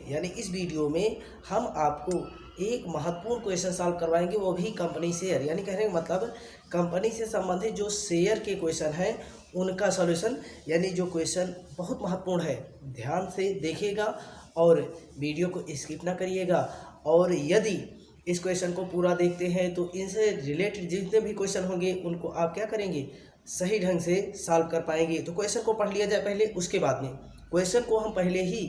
यानी इस वीडियो में हम आपको एक महत्वपूर्ण क्वेश्चन सॉल्व करवाएंगे, वो भी कंपनी शेयर, यानी कहने का मतलब कंपनी से संबंधित जो शेयर के क्वेश्चन हैं उनका सॉल्यूशन। यानी जो क्वेश्चन बहुत महत्वपूर्ण है, ध्यान से देखिएगा और वीडियो को स्किप ना करिएगा। और यदि इस क्वेश्चन को पूरा देखते हैं तो इनसे रिलेटेड जितने भी क्वेश्चन होंगे उनको आप क्या करेंगे, सही ढंग से सॉल्व कर पाएंगे। तो क्वेश्चन को पढ़ लिया जाए पहले, उसके बाद में क्वेश्चन को हम पहले ही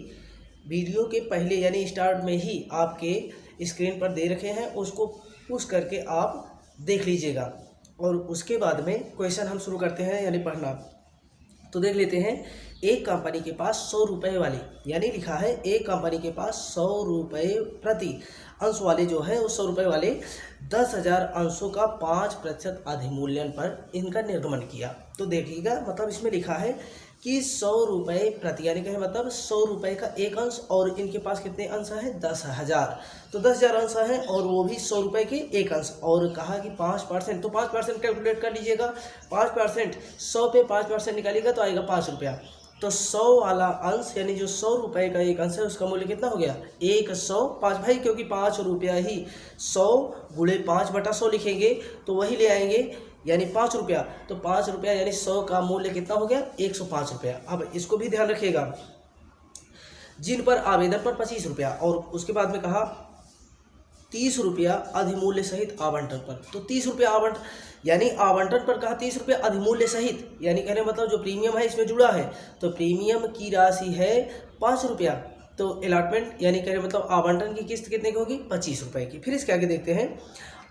वीडियो के पहले यानी स्टार्ट में ही आपके स्क्रीन पर दे रखे हैं, उसको पुश करके आप देख लीजिएगा और उसके बाद में क्वेश्चन हम शुरू करते हैं यानी पढ़ना। तो देख लेते हैं, एक कंपनी के पास 100 रुपये वाले, यानी लिखा है एक कंपनी के पास 100 रुपये प्रति अंश वाले जो है उस 100 रुपये वाले 10,000 अंशों का 5% अधिमूल्यन पर इनका निर्गमन किया। तो देखिएगा, मतलब इसमें लिखा है कि 100 रुपये प्रति, यानी कि मतलब 100 रुपये का एक अंश, और इनके पास कितने अंश है, 10,000। तो 10,000 अंश है और वो भी 100 रुपये के एक अंश, और कहा कि 5%, तो 5% कैलकुलेट कर लीजिएगा। 5%, 100 पे 5% निकालिएगा तो आएगा 5 रुपया। तो 100 वाला अंश यानी जो 100 रुपये का एक अंश है उसका मूल्य कितना हो गया, 105 भाई, क्योंकि 5 रुपया ही 100 गुणे 5/100 लिखेंगे तो वही ले आएंगे, यानी 5 रुपया। तो 5 रुपया यानी 100 का मूल्य कितना हो गया, 105 रुपया। अब इसको भी ध्यान रखिएगा, जिन पर आवेदन पर 25 रुपया, और उसके बाद में कहा 30 रुपया अधिमूल्य सहित आवंटन पर। तो 30 रुपया आवंटन, यानी आवंटन पर कहा 30 रुपया अधिमूल्य सहित, यानी कहने मतलब जो प्रीमियम है इसमें जुड़ा है, तो प्रीमियम की राशि है 5 रुपया। तो अलॉटमेंट यानी कहने मतलब आवंटन की किस्त कितने की होगी, 25 रुपये की। फिर इसके आगे देखते हैं,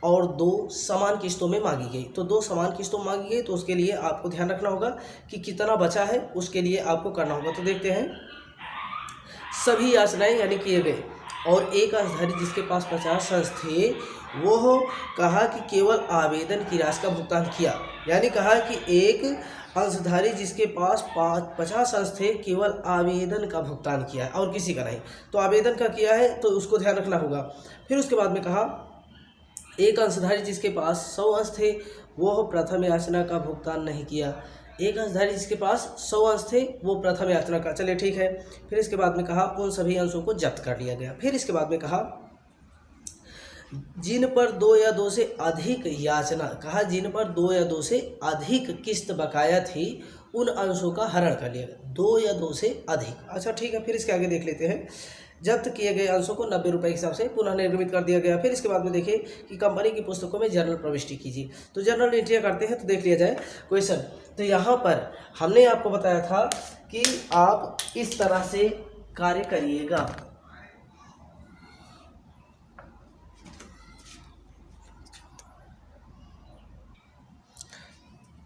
और 2 समान किस्तों में मांगी गई। तो 2 समान किस्तों में मांगी गई, तो उसके लिए आपको ध्यान रखना होगा कि कितना बचा है, उसके लिए आपको करना होगा। तो देखते हैं, सभी याचनाएं यानी किए गए, और एक अंशधारी जिसके पास 50 अंश थे वो कहा कि केवल आवेदन की राशि का भुगतान किया। यानी कहा कि एक अंशधारी जिसके पास 50 अंश थे केवल आवेदन का भुगतान किया है और किसी का नहीं। तो आवेदन का किया है तो उसको ध्यान रखना होगा। फिर उसके बाद में कहा एक अंशधारी जिसके पास 100 अंश थे वो प्रथम याचना का भुगतान नहीं किया। एक अंशधारी जिसके पास 100 अंश थे वो प्रथम याचना का, चलिए ठीक है। फिर इसके बाद में कहा उन सभी अंशों को जब्त कर लिया गया। फिर इसके बाद में कहा जिन पर 2 या 2 से अधिक याचना, कहा जिन पर 2 या 2 से अधिक किस्त बकाया थी उन अंशों का हरण कर लिया गया। 2 या 2 से अधिक, अच्छा ठीक है। फिर इसके आगे देख लेते हैं, जब्त किए गए अंशों को 90 रुपये के हिसाब से पुनः निर्गमित कर दिया गया। फिर इसके बाद में देखिए कि कंपनी की पुस्तकों में जर्नल प्रविष्टि कीजिए। तो जर्नल एंट्रियाँ करते हैं, तो देख लिया जाए क्वेश्चन। तो यहाँ पर हमने आपको बताया था कि आप इस तरह से कार्य करिएगा।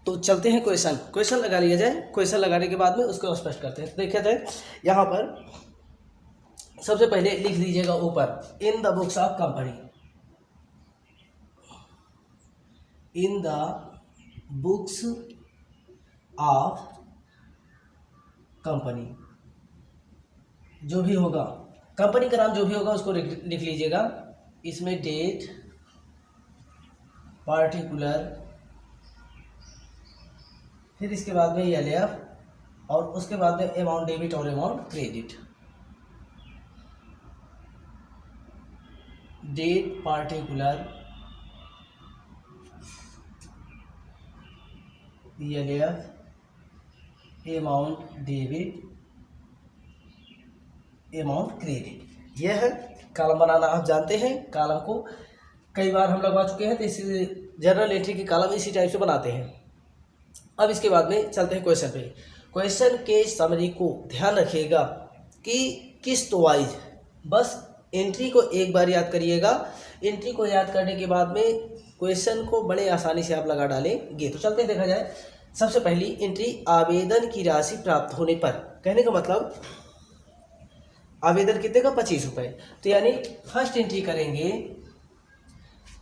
तो चलते हैं क्वेश्चन लगा लिया जाए। क्वेश्चन लगाने के बाद में उसको स्पष्ट करते हैं। तो देखा जाए, यहाँ पर सबसे पहले लिख दीजिएगा ऊपर, in the books of company, in the books of company, जो भी होगा कंपनी का नाम जो भी होगा उसको लिख लीजिएगा। इसमें डेट, पार्टिकुलर, फिर इसके बाद में एलएफ, और उसके बाद में अमाउंट डेबिट और amount credit. Date, particular, LF, amount debit, amount credit. यह है कॉलम बनाना, आप जानते हैं कॉलम को कई बार हम लगवा चुके हैं, तो इसी जर्नल एंट्री की कॉलम इसी टाइप से बनाते हैं। अब इसके बाद में चलते हैं क्वेश्चन पे। क्वेश्चन के समरी को ध्यान रखिएगा कि किस्त वाइज, बस एंट्री को एक बार याद करिएगा। एंट्री को याद करने के बाद में क्वेश्चन को बड़े आसानी से आप लगा डालेंगे। तो चलते हैं, देखा जाए। सबसे पहली एंट्री, आवेदन की राशि प्राप्त होने पर, कहने का मतलब आवेदन कितने का, 25 रुपये। तो यानी फर्स्ट एंट्री करेंगे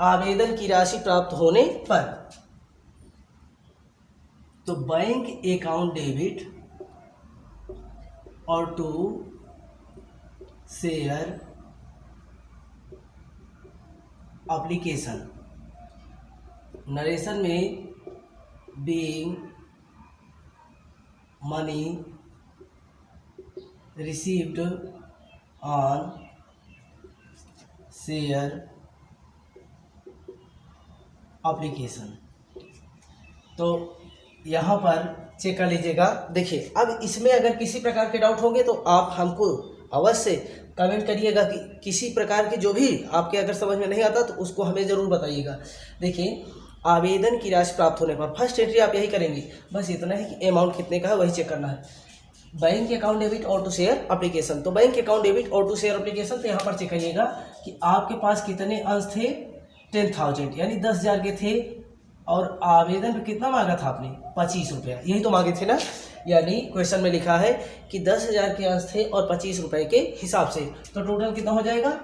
आवेदन की राशि प्राप्त होने पर, तो बैंक अकाउंट डेबिट और टू शेयर एप्लीकेशन, नरेशन में being money received on share application. तो यहाँ पर चेक कर लीजिएगा। देखिए अब इसमें अगर किसी प्रकार के डाउट होंगे तो आप हमको अवश्य कमेंट करिएगा कि किसी प्रकार के जो भी आपके अगर समझ में नहीं आता तो उसको हमें ज़रूर बताइएगा। देखिए आवेदन की राशि प्राप्त होने पर फर्स्ट एंट्री आप यही करेंगे, बस इतना है कि अमाउंट कितने का है वही चेक करना है। बैंक अकाउंट डेबिट और टू शेयर एप्लीकेशन, तो बैंक अकाउंट डेबिट और टू शेयर एप्लीकेशन, तो यहाँ पर चेक करिएगा कि आपके पास कितने अंश थे, 10,000 यानी 10,000 के थे, और आवेदन पे कितना मांगा था आपने, 25 रुपया, यही तो मांगे थे ना। यानी क्वेश्चन में लिखा है कि 10,000 के अंश थे और 25 रुपये के हिसाब से, तो टोटल कितना हो जाएगा,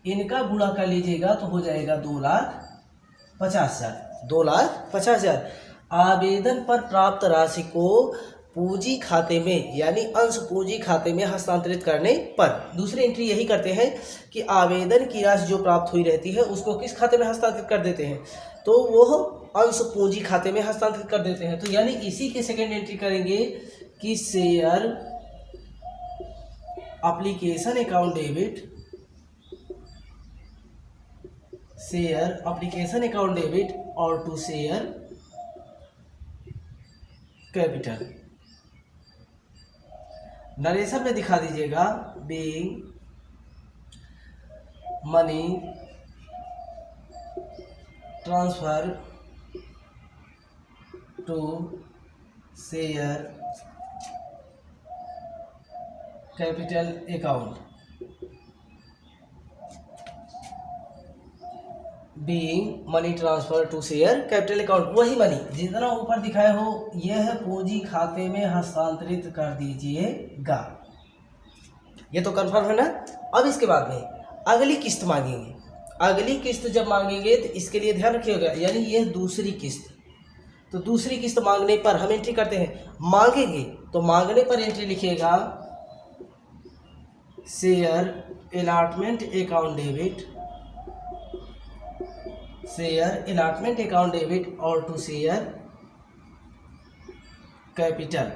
इनका गुणा कर लीजिएगा तो हो जाएगा 2,50,000, 2,50,000। आवेदन पर प्राप्त राशि को पूंजी खाते में यानी अंश पूंजी खाते में हस्तांतरित करने पर, दूसरी एंट्री यही करते हैं कि आवेदन की राशि जो प्राप्त हुई रहती है उसको किस खाते में हस्तांतरित कर देते हैं, तो वो अंश पूंजी खाते में हस्तांतरित कर देते हैं। तो यानी इसी के सेकेंड एंट्री करेंगे कि share application account debit, share application account debit और टू शेयर कैपिटल। नरेशन में दिखा दीजिएगा, being money transfer to share capital account, being money transfer to share capital account, वही मनी जितना ऊपर दिखाया हो यह पूंजी खाते में हस्तांतरित कर दीजिएगा। ये तो कंफर्म है ना। अब इसके बाद में अगली किस्त मांगेंगे, अगली किस्त जब मांगेंगे तो इसके लिए ध्यान रखिएगा, यानी यह दूसरी किस्त, तो दूसरी किस्त मांगने पर हम एंट्री करते हैं, मांगेंगे तो मांगने पर एंट्री लिखिएगा share allotment account debit, share allotment account debit और टू शेयर कैपिटल।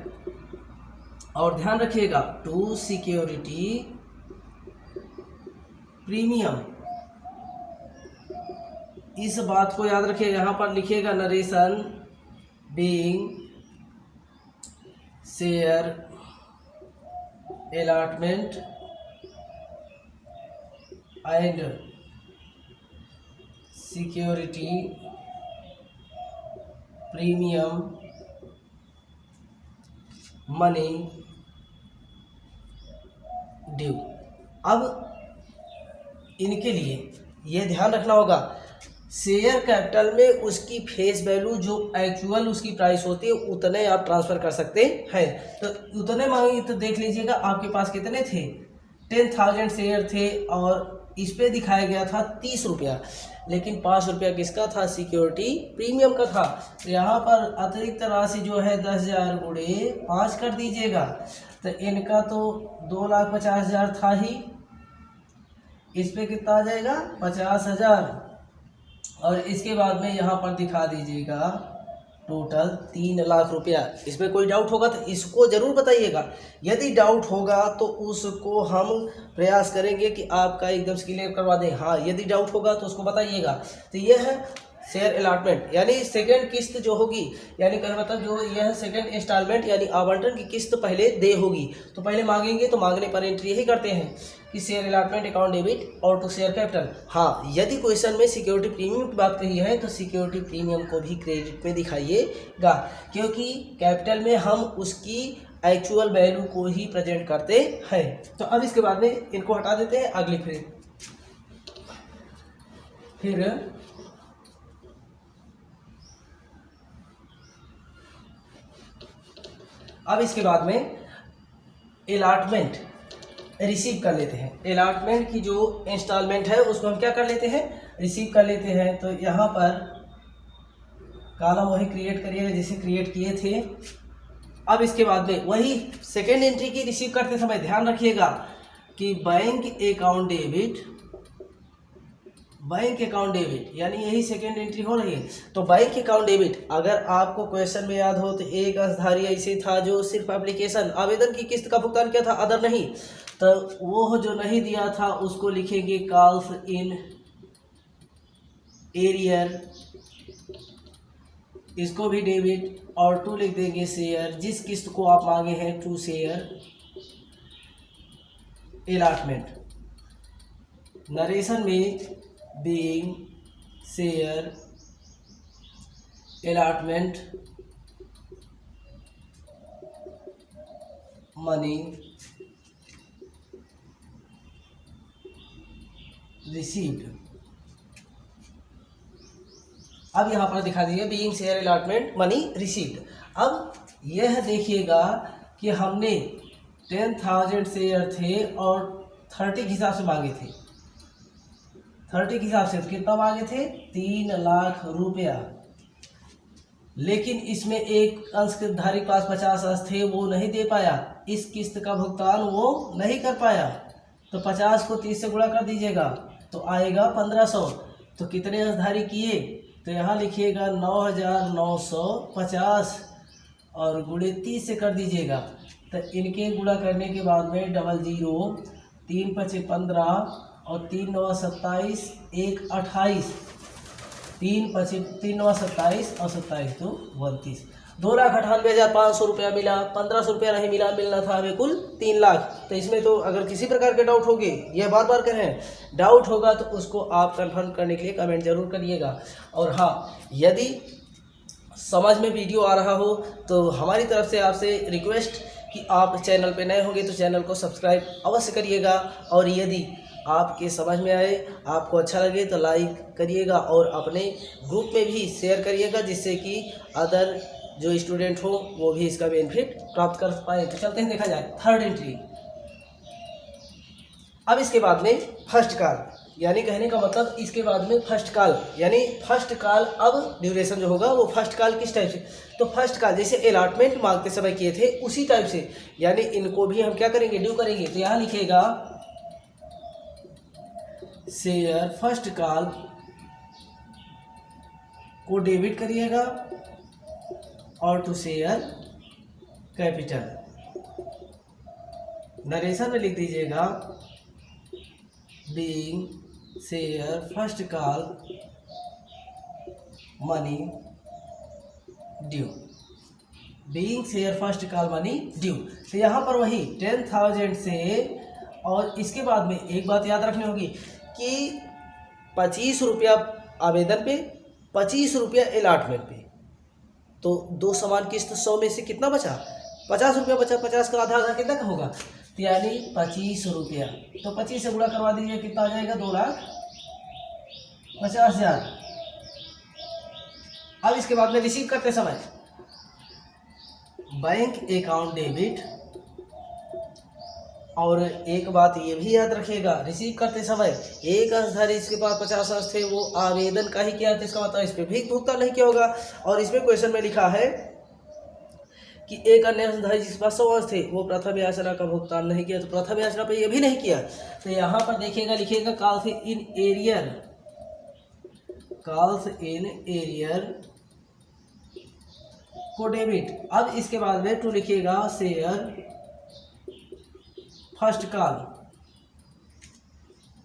और ध्यान रखिएगा टू सिक्योरिटी प्रीमियम, इस बात को याद रखिएगा। यहाँ पर लिखिएगा narration being share allotment and security premium money due. अब इनके लिए यह ध्यान रखना होगा, शेयर कैपिटल में उसकी फेस वैल्यू जो एक्चुअल उसकी प्राइस होती है उतने आप ट्रांसफ़र कर सकते हैं। तो उतने मांगे तो देख लीजिएगा आपके पास कितने थे, 10,000 शेयर थे और इस पे दिखाया गया था 30 रुपया, लेकिन 5 रुपया किसका था, सिक्योरिटी प्रीमियम का था। तो यहाँ पर अतिरिक्त राशि जो है 10,000 गुणे 5 कर दीजिएगा, तो इनका तो 2,50,000 था ही, इस पे कितना आ जाएगा 50,000, और इसके बाद में यहाँ पर दिखा दीजिएगा टोटल 3 लाख रुपया। इसमें कोई डाउट होगा तो इसको ज़रूर बताइएगा, यदि डाउट होगा तो उसको हम प्रयास करेंगे कि आपका एकदम से क्लियर करवा दें। हाँ, यदि डाउट होगा तो उसको बताइएगा। तो यह है शेयर अलॉटमेंट, यानी सेकंड किस्त जो होगी, यानी कहने मतलब जो यह सेकंड इंस्टॉलमेंट यानी आवंटन की किस्त पहले दे होगी, तो पहले मांगेंगे तो मांगने पर एंट्री यही करते हैं कि शेयर अलॉटमेंट अकाउंट डेबिट और टू शेयर कैपिटल। हाँ, यदि क्वेश्चन में सिक्योरिटी प्रीमियम की बात कही है तो सिक्योरिटी प्रीमियम को भी क्रेडिट में दिखाइएगा, क्योंकि कैपिटल में हम उसकी एक्चुअल वैल्यू को ही प्रेजेंट करते हैं। तो अब इसके बाद में इनको हटा देते हैं, अगली फिर अब इसके बाद में अलॉटमेंट रिसीव कर लेते हैं। अलॉटमेंट की जो इंस्टॉलमेंट है उसको हम क्या कर लेते हैं, रिसीव कर लेते हैं। तो यहाँ पर कॉलम वही क्रिएट करिएगा जैसे क्रिएट किए थे। अब इसके बाद में वही सेकेंड एंट्री की रिसीव करते समय ध्यान रखिएगा कि bank account debit, bank account debit, यानी यही सेकेंड एंट्री हो रही है। तो बैंक अकाउंट डेबिट, अगर आपको क्वेश्चन में याद हो तो एक अंशधारी ऐसे था जो सिर्फ एप्लीकेशन आवेदन की किस्त का भुगतान किया था, अदर नहीं। तो वो जो नहीं दिया था उसको लिखेंगे कॉल्स इन एरियर, इसको भी डेबिट, और टू लिख देंगे शेयर, जिस किस्त को आप मांगे हैं टू शेयर अलॉटमेंट। नरेशन में being share allotment money received. अब यहाँ पर दिखा दीजिए being share allotment money received. अब यह देखिएगा कि हमने 10,000 शेयर थे और 30 के हिसाब से मांगे थे, 30 के हिसाब से कितना मांगे थे, 3 लाख रुपया। लेकिन इसमें एक अंशधारी के पास 50 अंश थे, वो नहीं दे पाया, इस किस्त का भुगतान वो नहीं कर पाया। तो 50 को 30 से गुणा कर दीजिएगा तो आएगा 1500। तो कितने अंशधारी किए, तो यहाँ लिखिएगा 9,950 और गुणे 30 से कर दीजिएगा। तो इनके गुणा करने के बाद में 00, 3 × 15 और 3 × 9 = 27, 1 = 28, 3 × 9 = 27 और 27 × 2 = 32। 2,98,500 रुपया मिला, 1,500 रुपया नहीं मिला, मिलना था हमें कुल 3 लाख। तो इसमें तो अगर किसी प्रकार के डाउट होंगे, यह बार बार कह रहे हैं, डाउट होगा तो उसको आप कंफर्म करने के लिए कमेंट जरूर करिएगा। और हाँ, यदि समझ में वीडियो आ रहा हो तो हमारी तरफ से आपसे रिक्वेस्ट कि आप चैनल पे नए होंगे तो चैनल को सब्सक्राइब अवश्य करिएगा। और यदि आपके समझ में आए, आपको अच्छा लगे तो लाइक करिएगा और अपने ग्रुप में भी शेयर करिएगा, जिससे कि अदर जो स्टूडेंट हो वो भी इसका बेनिफिट प्राप्त कर पाए। तो चलते हैं देखा जाए थर्ड एंट्री। अब इसके बाद में फर्स्ट कॉल, यानी कहने का मतलब इसके बाद में फर्स्ट कॉल, यानी फर्स्ट कॉल। अब ड्यूरेशन जो होगा वो फर्स्ट कॉल किस टाइप से, तो फर्स्ट कॉल जैसे अलॉटमेंट मांगते समय किए थे उसी टाइप से, यानी इनको भी हम क्या करेंगे, ड्यू करेंगे। तो यहाँ लिखेगा शेयर फर्स्ट कॉल को डेबिट करिएगा और टू शेयर कैपिटल। नरेशन में लिख दीजिएगा being share first call money due, being share first call money due. तो यहाँ पर वही 10,000 से, और इसके बाद में एक बात याद रखनी होगी कि 25 रुपया आवेदन पे, 25 रुपया अलॉटमेंट पे। तो दो समान किस्त 100 में से कितना बचा, 50 रुपया बचा, 50 का आधा कितना का होगा, यानी 25 रुपया। तो 25 से गुणा करवा दीजिए, कितना आ जाएगा, 2,50,000। अब इसके बाद में रिसीव करते समय बैंक अकाउंट डेबिट। और एक बात ये भी याद रखिएगा, रिसीव करते समय एक अंशधारी जिसके पास 50 अंश थे वो आवेदन का ही किया था, इसका मतलब इस पर भी भुगतान नहीं किया होगा। और इसमें क्वेश्चन में लिखा है कि एक अन्य अंशधारी जिसके पास 100 अंश थे वो प्रथम याचना का भुगतान नहीं किया, तो प्रथम याचना पे ये भी नहीं किया। तो यहाँ पर देखिएगा, लिखिएगा calls in arrear, calls in arrear को डेबिट। अब इसके बाद में टू लिखिएगा शेयर फर्स्ट कॉल।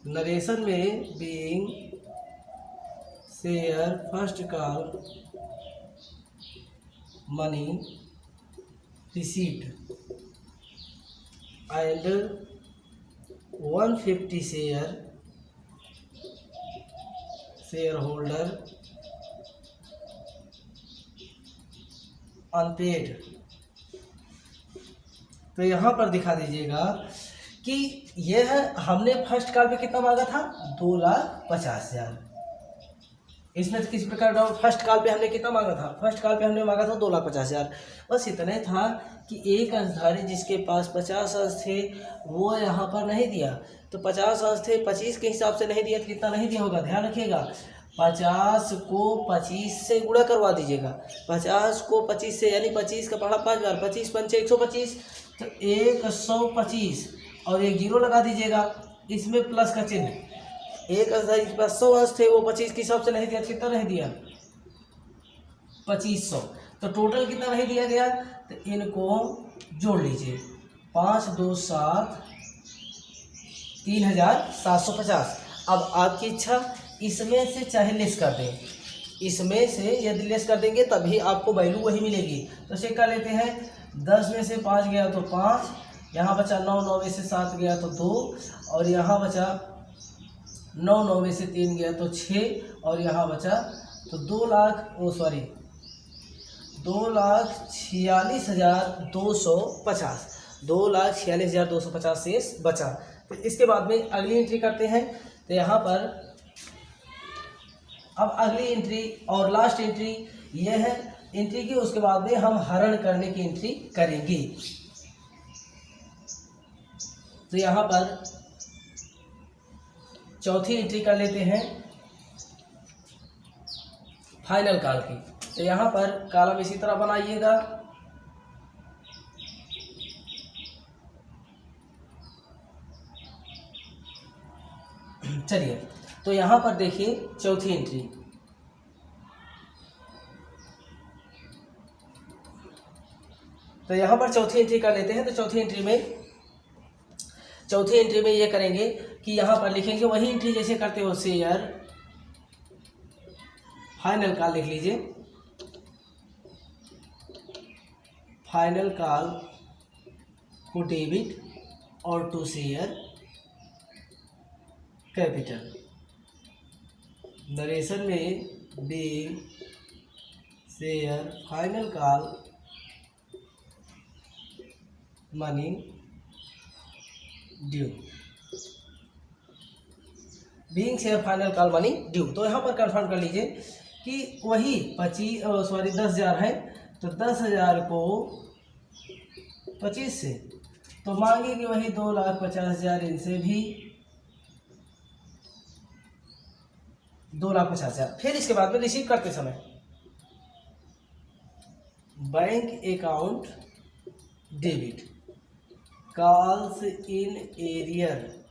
नरेशन में being share first call money received and 150 shareholder unpaid. तो यहाँ पर दिखा दीजिएगा कि यह हमने फर्स्ट कॉल पे कितना मांगा था, 2,50,000। इसमें तो किसी प्रकार डाउट, फर्स्ट कॉल पे हमने कितना मांगा था, फर्स्ट कॉल पे हमने मांगा था 2,50,000। बस इतने था कि एक अंशधारी जिसके पास 50 अंश थे वो यहाँ पर नहीं दिया। तो 50 अंश थे, 25 के हिसाब से नहीं दिया तो कितना नहीं दिया होगा, ध्यान रखिएगा। 50 को 25 से गुणा करवा दीजिएगा, 50 को 25 से, यानी 25 का पढ़ा 5 बार, 25 पंचे 125, तो 125 और एक जीरो लगा दीजिएगा, इसमें प्लस का चिन्ह, एक अंशधारी के पास 100 अंश थे, वो 25 के हिसाब से नहीं दिया, कितना नहीं दिया 2500। तो टोटल कितना नहीं दिया गया, तो इनको जोड़ लीजिए, 5 2 7 3750। अब आपकी इच्छा, इसमें से चाहे लेस कर दें, इसमें से यदि लेस कर देंगे तभी आपको वैल्यू वही मिलेगी। तो चेक कर लेते हैं, 10 में से 5 गया तो 5, यहाँ बचा 9, 9 में से 7 गया तो 2, और यहाँ बचा 9, 9 में से 3 गया तो 6, और यहाँ बचा तो 2,46,250, 2,46,250 शेष बचा। तो इसके बाद में अगली एंट्री करते हैं। तो यहाँ पर अब अगली एंट्री और लास्ट एंट्री ये है एंट्री की, उसके बाद में हम हरण करने की एंट्री करेंगे। तो यहाँ पर चौथी एंट्री कर लेते हैं फाइनल कॉल की। तो यहाँ पर कॉलम इसी तरह बनाइएगा, चलिए। तो यहाँ पर देखिए चौथी एंट्री, तो यहाँ पर चौथी एंट्री कर लेते हैं। तो चौथी एंट्री में ये करेंगे कि यहाँ पर लिखेंगे वही एंट्री जैसे करते हो, शेयर फाइनल कॉल लिख लीजिए, फाइनल कॉल को डेबिट और टू शेयर कैपिटल। नरेशन में being share final call money due, being share final call money due. तो यहाँ पर कंफर्म कर लीजिए कि वही 10,000 है, तो 10,000 को 25 से तो मांगेंगे वही 2,50,000, इनसे भी 2,50,000। फिर इसके बाद में रिसीव करते समय bank account debit, calls in arrear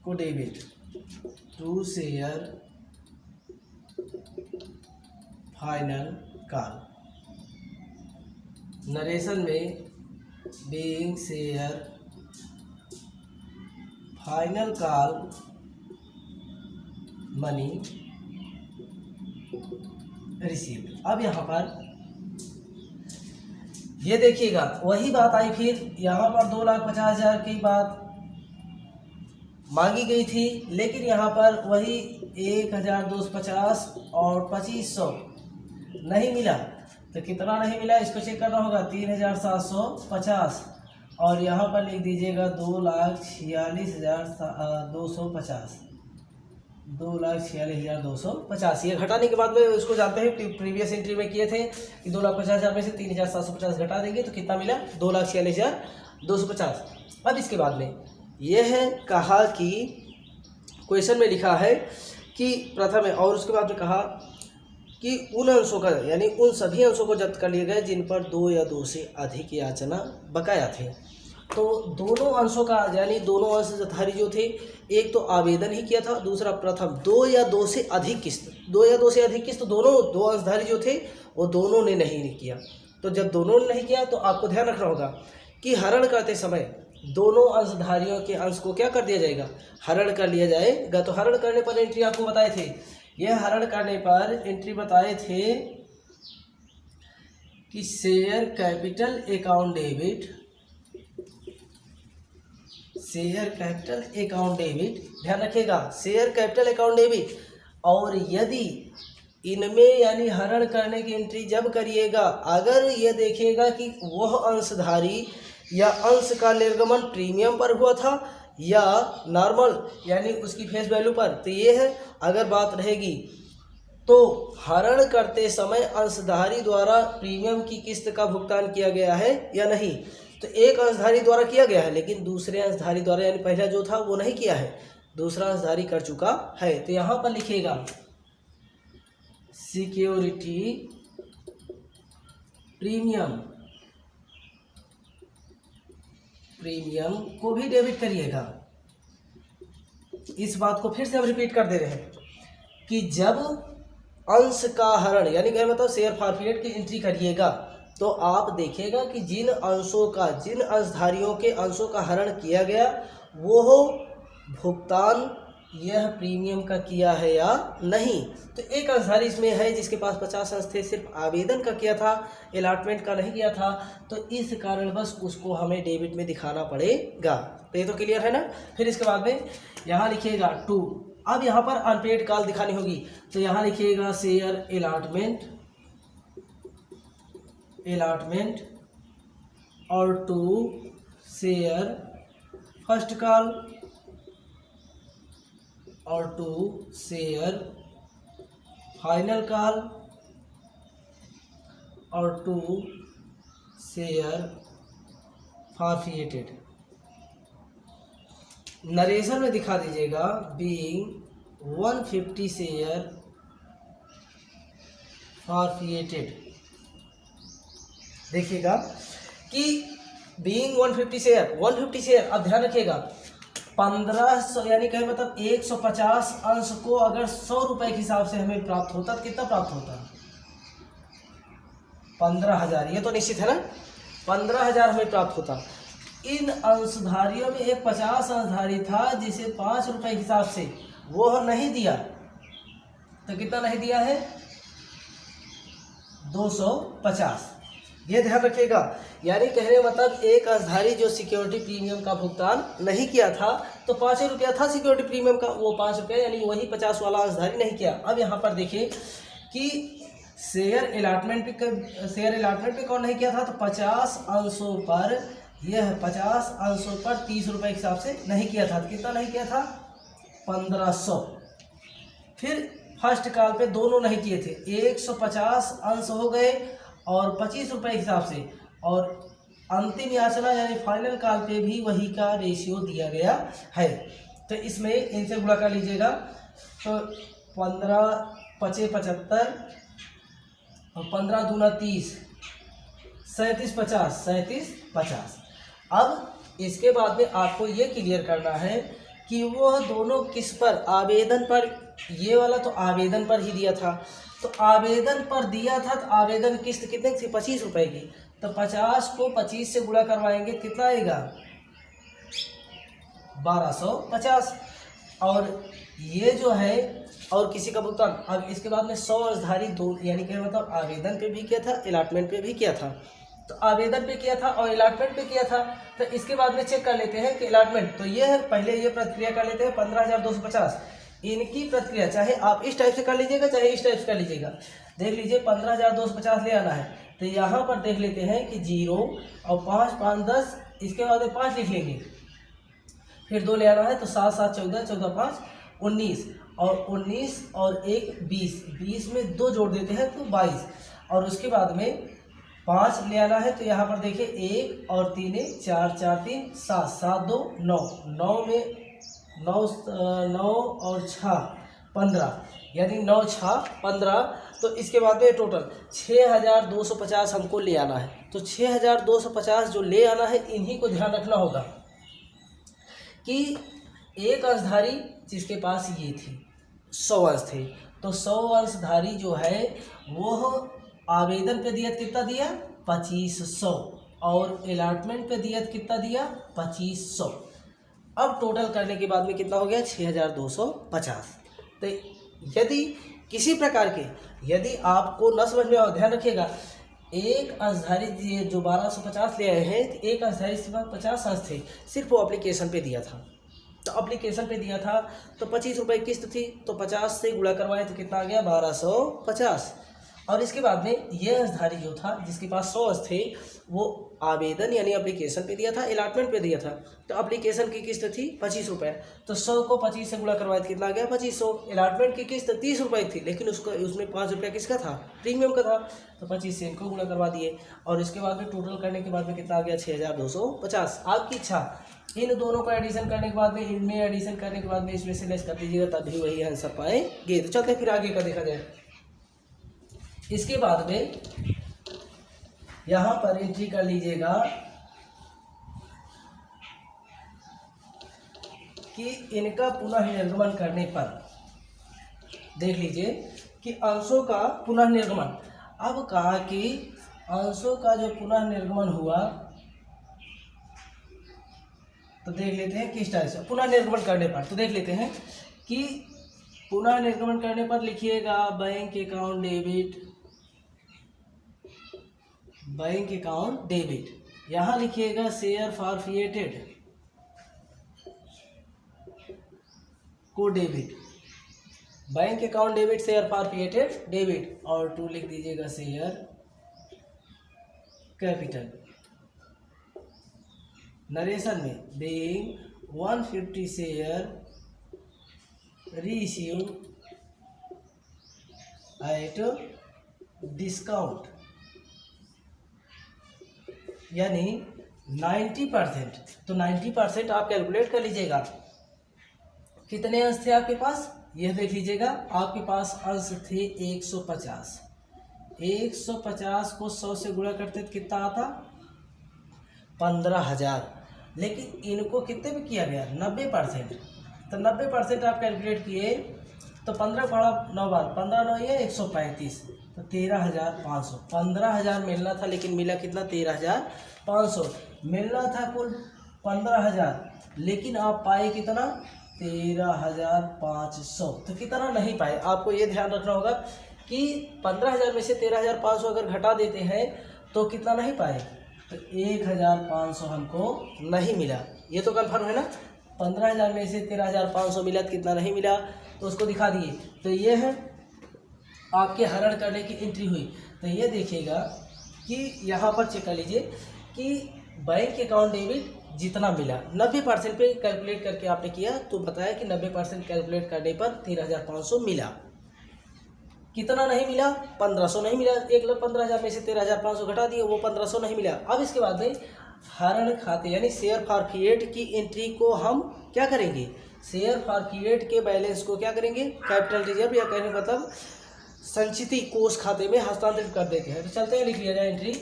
को debit to share final call. Narration में being share final call money receive. अब यहाँ पर ये देखिएगा वही बात आई, फिर यहाँ पर 2,50,000 की बात मांगी गई थी, लेकिन यहाँ पर वही 1,250 और 2,500 नहीं मिला। तो कितना नहीं मिला इसको चेक करना होगा, 3,750, और यहाँ पर लिख दीजिएगा 2,46,250, 2,46,250। ये घटाने के बाद में उसको जानते हैं, प्रीवियस एंट्री में किए थे कि 2,50,000 में से 3,750 घटा देंगे तो कितना मिला, 2,46,250। अब इसके बाद में यह है कहा कि क्वेश्चन में लिखा है कि प्रथम है, और उसके बाद में कहा कि उन अंशों का यानी उन सभी अंशों को जब्त कर लिए गए जिन पर 2 या 2 से अधिक याचना बकाया थे। तो दोनों अंशों का यानी दोनों अंशधारी जो थे, एक तो आवेदन ही किया था, दूसरा प्रथम 2 या 2 से अधिक किस्त, 2 या 2 से अधिक किस्त दोनों दो अंशधारी जो थे वो दोनों ने नहीं किया। तो जब दोनों ने नहीं किया तो आपको ध्यान रखना होगा कि हरण करते समय दोनों अंशधारियों के अंश को क्या कर दिया जाएगा, हरण कर लिया जाएगा। तो हरण करने पर एंट्री आपको बताए थे, यह हरण करने पर एंट्री बताए थे कि share capital account debit, share capital account debit, ध्यान रखिएगा शेयर कैपिटल अकाउंट डेबिट। और यदि इनमें यानी हरण करने की एंट्री जब करिएगा, अगर यह देखिएगा कि वह अंशधारी या अंश का निर्गमन प्रीमियम पर हुआ था या नॉर्मल यानी उसकी फेस वैल्यू पर, तो ये है अगर बात रहेगी तो हरण करते समय अंशधारी द्वारा प्रीमियम की किस्त का भुगतान किया गया है या नहीं। तो एक अंशधारी द्वारा किया गया है, लेकिन दूसरे अंशधारी द्वारा यानी पहला जो था वो नहीं किया है, दूसरा अंशधारी कर चुका है। तो यहाँ पर लिखिएगा सिक्योरिटी प्रीमियम को भी डेबिट करिएगा। इस बात को फिर से हम रिपीट कर दे रहे हैं कि जब अंश का हरण यानी कि मतलब शेयर फॉरफिट की एंट्री करिएगा तो आप देखिएगा कि जिन अंशधारियों के अंशों का हरण किया गया वो भुगतान यह प्रीमियम का किया है या नहीं। तो एक अंशधारी इसमें है जिसके पास 50 अंश थे, सिर्फ आवेदन का किया था, अलॉटमेंट का नहीं किया था, तो इस कारणवश उसको हमें डेबिट में दिखाना पड़ेगा। तो ये तो क्लियर है ना। फिर इसके बाद में यहाँ लिखिएगा 2। अब यहाँ पर अनपेड कॉल दिखानी होगी तो यहाँ लिखिएगा शेयर अलॉटमेंट और 2 शेयर फर्स्ट कॉल और 2 शेयर फाइनल कॉल और 2 शेयर फॉरफिएटेड। नरेशन में दिखा दीजिएगा बीइंग 150 शेयर फॉरफिएटेड। देखिएगा कि बीइंग 150 शेयर, अब ध्यान रखिएगा 1500 यानी कहें मतलब 150 अंश को अगर 100 रुपए के हिसाब से हमें प्राप्त होता तो कितना प्राप्त होता? 15,000। ये तो निश्चित है ना, 15,000 हमें प्राप्त होता। इन अंशधारियों में एक 50 अंशधारी था जिसे 5 रुपए के हिसाब से वो नहीं दिया, तो कितना नहीं दिया है? 250। ये ध्यान रखिएगा। यानी कहने मतलब एक अंशधारी जो सिक्योरिटी प्रीमियम का भुगतान नहीं किया था तो 5 रुपया था सिक्योरिटी प्रीमियम का, वो 5 रुपया यानी वही 50 वाला अंशधारी नहीं किया। अब यहाँ पर देखिए कि शेयर अलॉटमेंट पे कौन नहीं किया था, तो 50 अंशों पर 30 रुपये के हिसाब से नहीं किया था। कितना नहीं किया था? 1500। फिर फर्स्ट कॉल पे दोनों नहीं किए थे, 150 अंश हो गए और 25 रुपये के हिसाब से, और अंतिम याचना यानी फाइनल कॉल पे भी वही का रेशियो दिया गया है। तो इसमें इनसे गुणा कर लीजिएगा तो 15 5 75 और 15 दूना 30, 37 50। अब इसके बाद में आपको ये क्लियर करना है कि वो दोनों किस पर, आवेदन पर, ये वाला तो आवेदन पर ही दिया था, तो आवेदन पर दिया था तो आवेदन किस्त कितने थी? 25 रुपए की। तो 50 को 25 से गुणा करवाएंगे कितना आएगा? 1250। और ये जो है और किसी का भुगतान, अब इसके बाद में 100 अंशधारी दो यानी कि मतलब आवेदन पे भी किया था, अलॉटमेंट पे भी किया था। तो आवेदन पे किया था और अलॉटमेंट पे किया था, तो इसके बाद में चेक कर लेते हैं कि अलॉटमेंट, तो ये है पहले ये प्रक्रिया कर लेते हैं 15,250। इनकी प्रक्रिया चाहे आप इस टाइप से कर लीजिएगा चाहे इस टाइप से कर लीजिएगा। देख लीजिए 15,250 ले आना है तो यहाँ पर देख लेते हैं कि 0 और 5 5 10, इसके बाद में 5 लिख लेंगे, फिर 2 ले आना है तो 7 7 14 14 5 19, और 19 और 1 20, 20 में 2 जोड़ देते हैं तो 22, और उसके बाद में 5 ले आना है तो यहाँ पर देखिए 1 और 3 4 4 3 7 7 2 9, 9 में 9 और 6 15 यानी 9 6 15। तो इसके बाद में टोटल 6,250 हमको ले आना है। तो 6,250 जो ले आना है इन्हीं को ध्यान रखना होगा कि एक अंशधारी जिसके पास ये थी 100 अंश थे, तो 100 अंशधारी जो है वो आवेदन पे दिया कितना दिया? 2500, और अलॉटमेंट पे दिया कितना दिया? 2500। अब टोटल करने के बाद में कितना हो गया? 6,250। तो यदि किसी प्रकार के, यदि आपको न समझ में आओ, ध्यान रखिएगा, एक अंशधारी जो 1250 ले आए हैं, तो एक अंशधारी से 50 अंश थे, सिर्फ वो एप्लीकेशन पे दिया था। तो एप्लीकेशन पे दिया था तो 25 रुपये किस्त थी, तो 50 से गुणा करवाए तो कितना आ गया? 1250। और इसके बाद में ये अंशधारी जो था जिसके पास 100 अंश थे वो आवेदन यानी एप्लीकेशन पे दिया था, अलॉटमेंट पे दिया था, तो एप्लीकेशन की किस्त थी 25 रुपये, तो 100 को 25 से गुणा करवाए तो कितना आ गया? 2500। अलॉटमेंट की किस्त 30 रुपये थी लेकिन उसमें 5 रुपया किसका था? प्रीमियम का था, तो 25 से इनको गुणा करवा दिए, और इसके बाद में टोटल करने के बाद में कितना आ गया? 6,250। आपकी इच्छा, इन दोनों का एडिशन करने के बाद में, इनमें एडिशन करने के बाद में इसमें से लेस कर दीजिएगा तभी वही आंसर पाएंगे। तो चलते फिर आगे का देखा जाए। इसके बाद में यहाँ पर एंट्री कर लीजिएगा कि इनका पुनः निर्गमन करने पर देख लीजिए कि अंशों का पुनः निर्गमन। अब कहा कि अंशों का जो पुनः निर्गमन हुआ तो देख लेते हैं किस तरह से पुनः निर्गमन करने पर। तो देख लेते हैं कि पुनः निर्गमन करने पर लिखिएगा bank account debit, bank account debit. यहाँ लिखिएगा शेयर फॉरफिएटेड को debit, bank account debit share forfeited debit, और टू लिख दीजिएगा शेयर कैपिटल। नरेशन में being 150 share reissued at discount, यानी 90%। तो 90% आप कैलकुलेट कर लीजिएगा। कितने अंश थे आपके पास, यह देख लीजिएगा। आपके पास अंश थे 150। 150 को 100 से गुणा करते तो कितना आता, 15,000। लेकिन इनको कितने में किया गया, 90%। तो 90% आप कैलकुलेट किए तो 15 पड़ा 9 बार, 15 9 ये 135, तो 13,500। 15,000 मिलना था लेकिन मिला कितना, 13,500। मिलना था कुल 15,000 लेकिन आप पाए कितना, 13,500। तो कितना नहीं पाए, आपको ये ध्यान रखना होगा कि 15,000 में से 13,500 अगर घटा देते हैं तो कितना नहीं पाए, तो 1,500 हमको नहीं मिला। ये तो कन्फर्म है ना। 15,000 में से 13,500 मिला तो कितना नहीं मिला, तो उसको दिखा दिए। तो ये है आपके हरण करने की एंट्री हुई। तो ये देखिएगा कि यहाँ पर चेक कर लीजिए कि बैंक अकाउंट डेबिट जितना मिला 90% पे कैलकुलेट करके आपने किया तो बताया कि 90% कैलकुलेट करने पर 13,500 मिला। कितना नहीं मिला, 1500 नहीं मिला। 1,15,000 में से 13,500 घटा दिए, वो 1500 नहीं मिला। अब इसके बाद में हरण खाते यानी शेयर फॉरफिएट की एंट्री को हम क्या करेंगे, शेयर फॉरफिएट के बैलेंस को क्या करेंगे, कैपिटल रिजर्व या कहने मतलब संचिति कोष खाते में हस्तांतरित कर देते हैं। तो चलते हैं, लिख लिया जाए एंट्री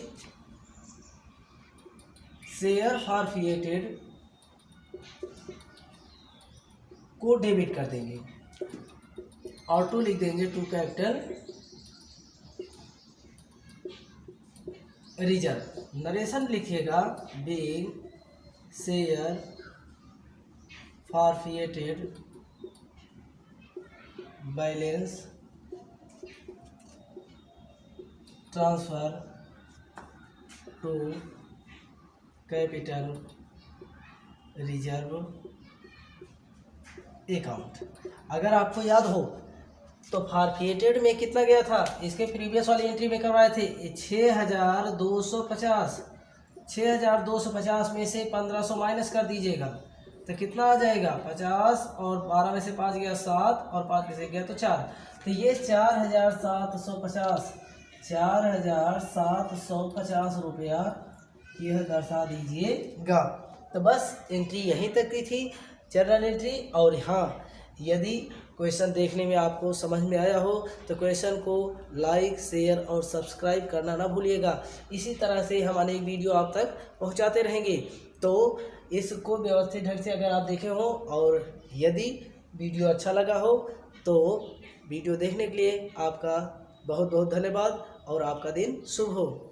शेयर फॉरफिएटेड को डेबिट कर देंगे और टू लिख देंगे टू कैपिटल रिजर्व। नरेशन लिखिएगा being share forfeited balance transfer to capital reserve account. अगर आपको याद हो तो फॉरफिएटेड में कितना गया था, इसके प्रीवियस वाली एंट्री में करवाए थे 6,250। 6,250 में से 1,500 माइनस कर दीजिएगा तो कितना आ जाएगा, 50, और 12 में से 5 गया 7, और 5 में से गया तो 4। तो ये 4,750, 4,750 रुपया यह दर्शा दीजिएगा। तो बस एंट्री यहीं तक की थी, जनरल एंट्री। और हाँ, यदि क्वेश्चन देखने में आपको समझ में आया हो तो क्वेश्चन को लाइक, शेयर और सब्सक्राइब करना ना भूलिएगा। इसी तरह से हम अनेक वीडियो आप तक पहुंचाते रहेंगे। तो इसको व्यवस्थित ढंग से अगर आप देखे हो और यदि वीडियो अच्छा लगा हो तो वीडियो देखने के लिए आपका बहुत बहुत धन्यवाद और आपका दिन शुभ हो।